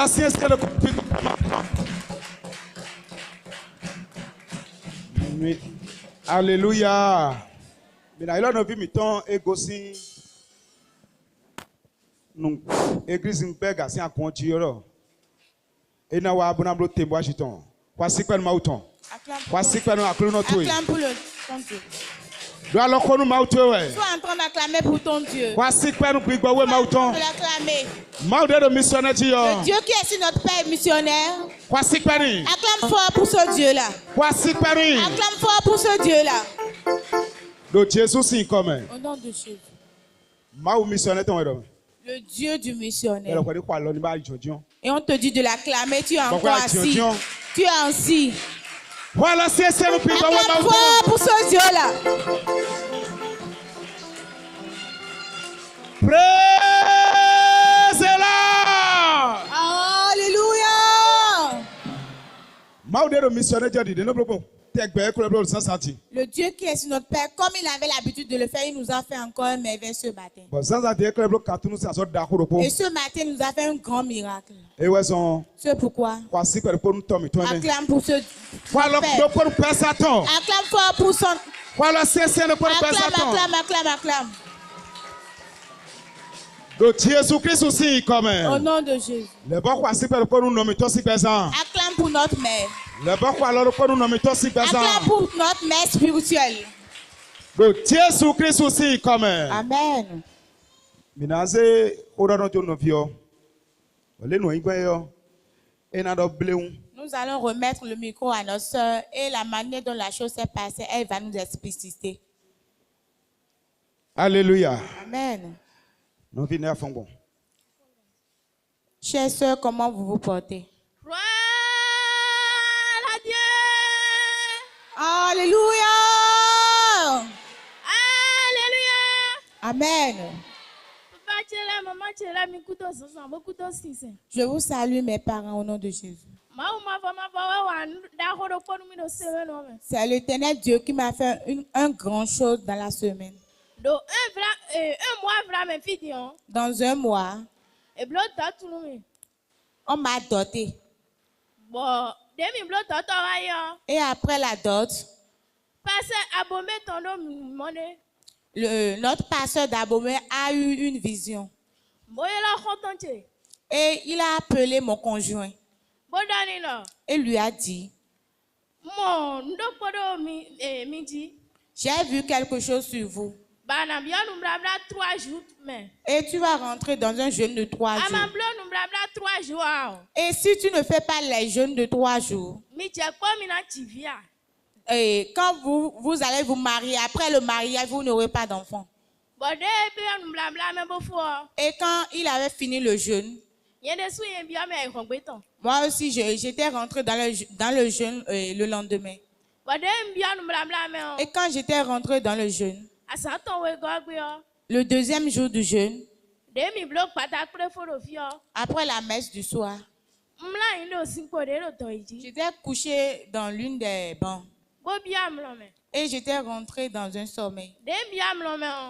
Voilà, c'est le Alléluia. Mais là, il a vu temps et gossi. Nous, église in pega, c'est un contiolo. Et nous avons un bloc témoin chiton. Voici quoi le mauton. Voici quoi le clono toi. Acclame pour le ton Dieu. Doit alors qu'on nous mauton. Sois en train d'acclamer pour ton Dieu. Voici quoi nous prix ouais mauton. De l'acclamer. Maude de missionnaire Dieu. Le Dieu qui est sur notre Père missionnaire. Voici quoi ni. Acclame fort pour ce Dieu-là. Voici quoi ni. Acclame fort pour ce Dieu-là. Le Jésus c'est comme. Au nom de Jésus. Mau missionnaire ton héros. Le Dieu du missionnaire. Et Et on te dit de l'acclamer. Tu es encore assis. Tu es assis. voilà, c'est le prix Acclame fort pour ce Dieu-là. Praise-la. Alléluia. Mau de missionnaire Dieu dit, ne bloque pas. Le Dieu qui est sur notre Père, comme il avait l'habitude de le faire, il nous a fait encore un merveille ce matin. Et ce matin, il nous a fait un grand miracle. C'est pourquoi. Acclame pour ce Père. Acclame fort pour son. Acclame. Jésus-Christ aussi comme. Au nom de Jésus. Acclame pour notre mère. Acclame pour notre mère spirituelle. Jésus-Christ aussi comme. Amen. Nous allons remettre le micro à notre soeur et la manière dont la chose s'est passée, elle va nous expliciter. Alléluia. Amen. Nous venons à fond bon. Chère sœur, comment vous vous portez? Gloire à Dieu. Alléluia. Alléluia. Amen. Papa, tu es là, maman, tu es là, Je vous salue mes parents au nom de Jésus. C'est l'Éternel Dieu qui m'a fait un grand chose dans la semaine. Dans un mois, on m'a doté. Et après la dot, notre pasteur d'Abomey a eu une vision. Et il a appelé mon conjoint. Et lui a dit, j'ai vu quelque chose sur vous. Et tu vas rentrer dans un jeûne de 3 jours. Et si tu ne fais pas les jeûnes de 3 jours, et quand vous allez vous marier, après le mariage, vous n'aurez pas d'enfant. Et quand il avait fini le jeûne, moi aussi, j'étais rentré dans le jeûne le lendemain. Et quand j'étais rentré dans le jeûne, le deuxième jour du jeûne, après la messe du soir, j'étais couché dans l'une des bancs. Et j'étais rentré dans un sommeil.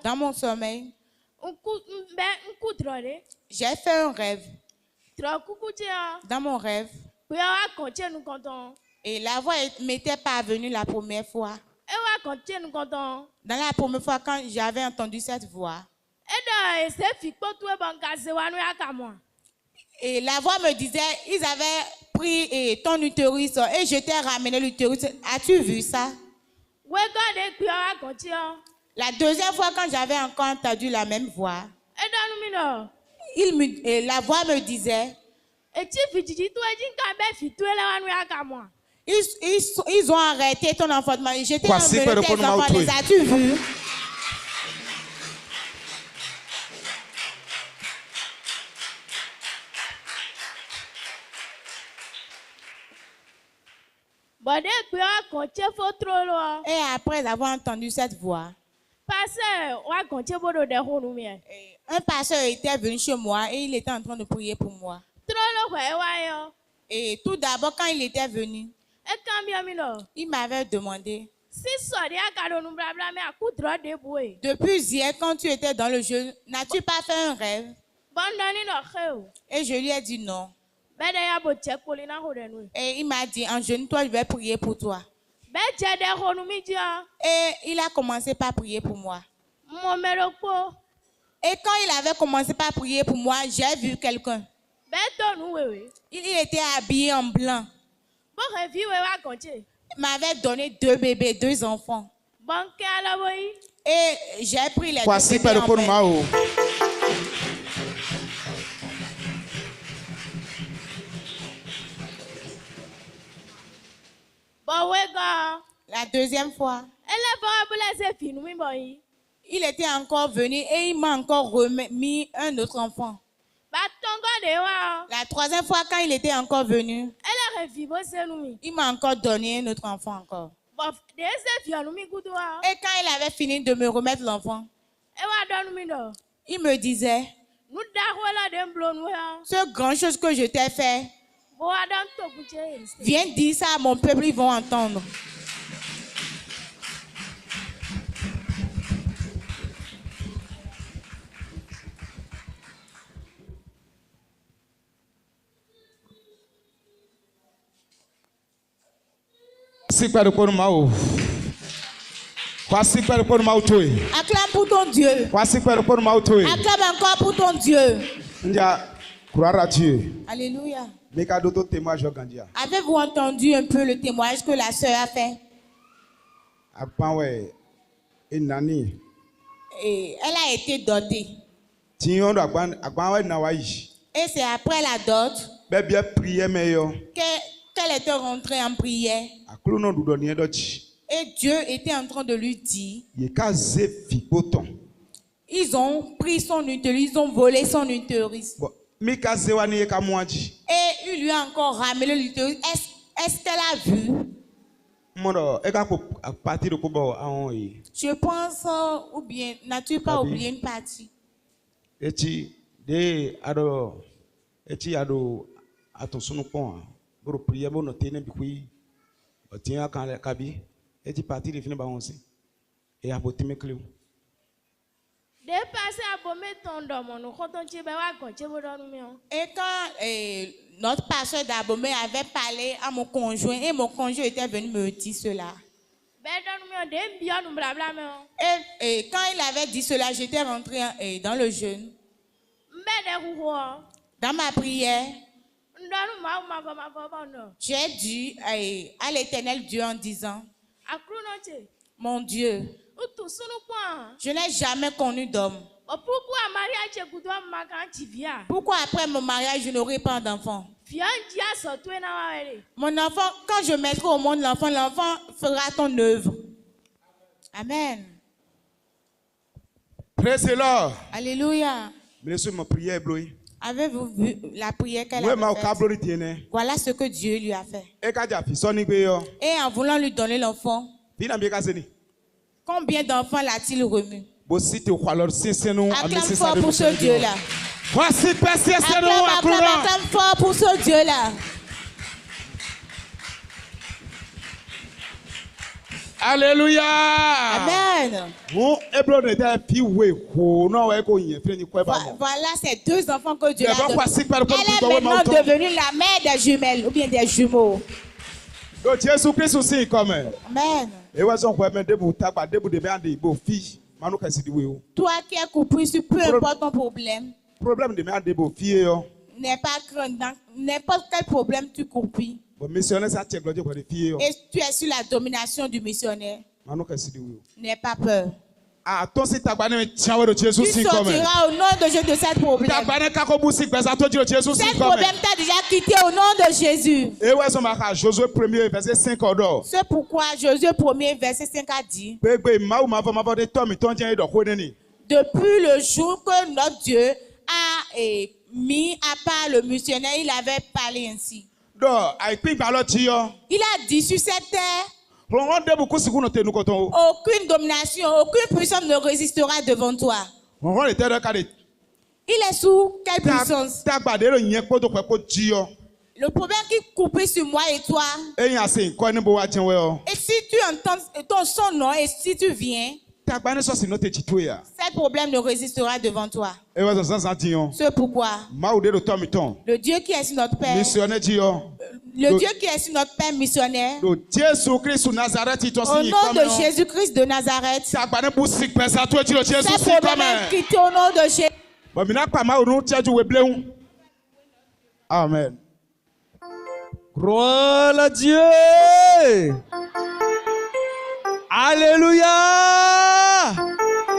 Dans mon sommeil, j'ai fait un rêve. Dans mon rêve, et la voix m'était parvenue la première fois. Dans la première fois, quand j'avais entendu cette voix, et la voix me disait, ils avaient pris ton utérus et je t'ai ramené l'utérus. As-tu vu ça? La deuxième fois, quand j'avais encore entendu la même voix, la voix me disait, ils ont arrêté ton enfantement. J'étais emmené tes enfants, les as-tu vus? Et après avoir entendu cette voix, un pasteur était venu chez moi et il était en train de prier pour moi. Et tout d'abord, quand il était venu, il m'avait demandé, depuis hier, quand tu étais dans le jeûne, n'as-tu pas fait un rêve? Et je lui ai dit non. Et il m'a dit, en jeune, toi, je vais prier pour toi. Et il a commencé par prier pour moi. Et quand il avait commencé par prier pour moi, j'ai vu quelqu'un. Il était habillé en blanc. Il m'avait donné 2 bébés, 2 enfants. Et j'ai pris les 2 bébés en main. La deuxième fois, il était encore venu et il m'a encore remis un autre enfant. La 3e fois, quand il était encore venu, il m'a encore donné un autre enfant encore. Et quand il avait fini de me remettre l'enfant, il me disait, ce grand chose que je t'ai fait, viens dire ça à mon peuple, ils vont entendre. Acclame pour ton Dieu. Acclame encore pour ton Dieu. Gloire à Dieu. Alléluia. Avez-vous entendu un peu le témoignage que la sœur a fait? Et elle a été dotée. Et c'est après la dot qu'elle était rentrée en prière. Et Dieu était en train de lui dire, ils ont pris son utérus, ils ont volé son utérus. Et il lui a encore ramené l'utérus. Est-ce qu'elle a vu? Je pense, ou bien, n'as-tu pas oublié une partie? Et quand notre pasteur d'Abomey avait parlé à mon conjoint, et mon conjoint était venu me dire cela. Et quand il avait dit cela, j'étais rentrée dans le jeûne. Dans ma prière, j'ai dit à l'Éternel Dieu en disant, mon Dieu, je n'ai jamais connu d'homme. Pourquoi après mon mariage, je n'aurai pas d'enfant? Mon enfant, quand je mettrai au monde l'enfant, l'enfant fera ton œuvre. Amen. Praise the Lord. Alléluia. Avez-vous vu la prière qu'elle a faite? Voilà ce que Dieu lui a fait. Et en voulant lui donner l'enfant, combien d'enfants l'a-t-il remis? Acclame fort pour ce Dieu-là. Acclame fort pour ce Dieu-là. Alléluia. Amen. Voilà ces 2 enfants que Dieu a donnés. Elle est maintenant devenue la mère des jumelles ou bien des jumeaux. Amen. Toi qui es coupé, peu importe ton problème, n'est pas craindre. N'importe quel problème tu coupes. Et tu es sur la domination du missionnaire. N'aie pas peur. Tu sortiras au nom de Jésus de cette problème. Cette problème t'a déjà quitté au nom de Jésus. C'est pourquoi Josué 1er verset 5 a dit, depuis le jour que notre Dieu a mis à part le missionnaire, il avait parlé ainsi. Il a dit sur cette terre, aucune domination, aucune puissance ne résistera devant toi. Il est sous quelle puissance? Le problème qui coupe sur moi et toi, et si tu entends son nom et si tu viens, Cet problème ne résistera devant toi. Et C'est pourquoi le Dieu qui est sur notre Père, le Dieu qui est sur notre Père missionnaire, au nom de Jésus-Christ de Nazareth, ces problèmes quittés au nom de Jésus. Amen. Gloire à Dieu. Alléluia.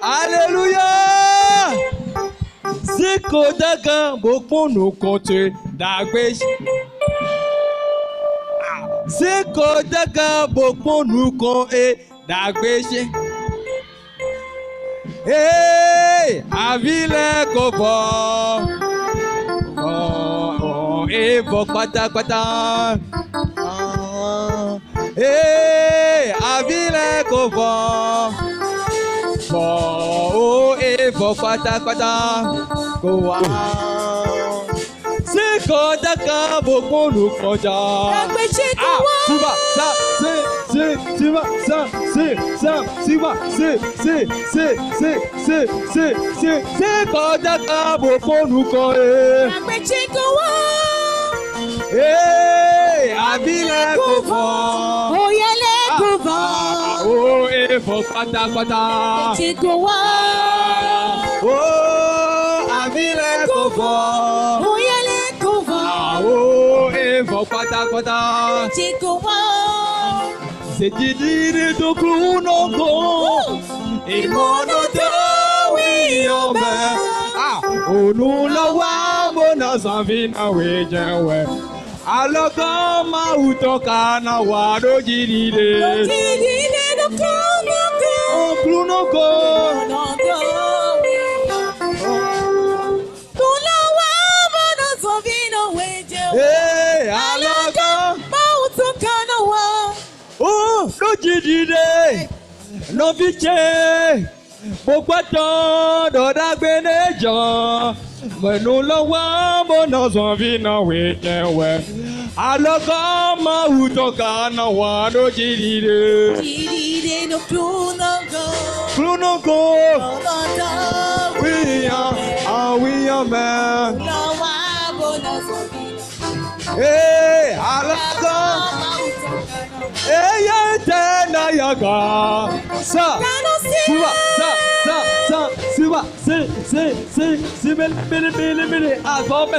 Alléluia. C'est Kodaga beaucoup nous compter d'agbesh. C'est Kodaga beaucoup nous compter d'agbesh. Hey, avile kobo. Oh, et bokata kwata. Hey, avile kobo. Oh, et bokata kwata. Kowa. C'est Kodaga beaucoup nous koda. Tu vas ça, tu vas ça, tu vas c'est Kodaga beaucoup nous koda. Hey, abile kobo. Oh, yele kobo. Oh, et bokata kwata. Chikowa. Oh, abile kobo. Oh, yele kobo. Oh, et bokata kwata. Chikowa. C'est Didi de Clounongo. Et mon auto, oui, oh ben. Ah, oh, nous la wabona zanvina wejewe. Alors comment ou ton cana wado Didi de Clounongo. Hey, alors oh, no Didi no biche. Pourquoi tant d'agbené Jean? Mais nous la wabona zanvina wejewe. Alors comment ou ton cana wado Didi de Clounongo. Oui, ah oui, amen. Hey, alors hey, y'a yaga. Ça, tu vas, ça, c'est, mille, abome,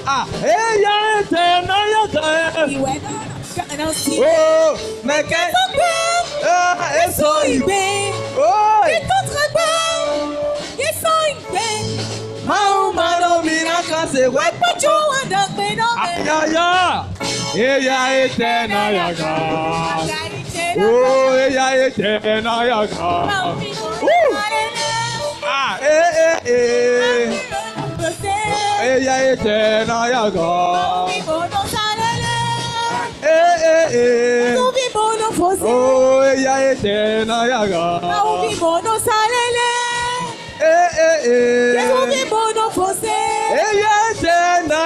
ah, hey, y'a yaga. Oh, mais qu'est-ce c'est ouais ya ella eterna yaga oh ella eterna yaga ah ella eterna yaga oh ella eterna yaga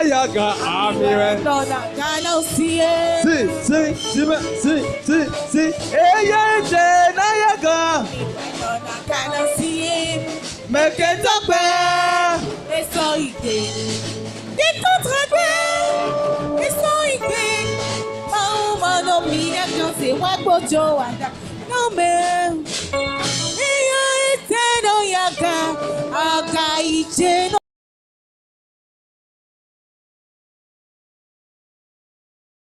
Yaga, amen. Si. Yaga. Mais qu'est-ce que non mais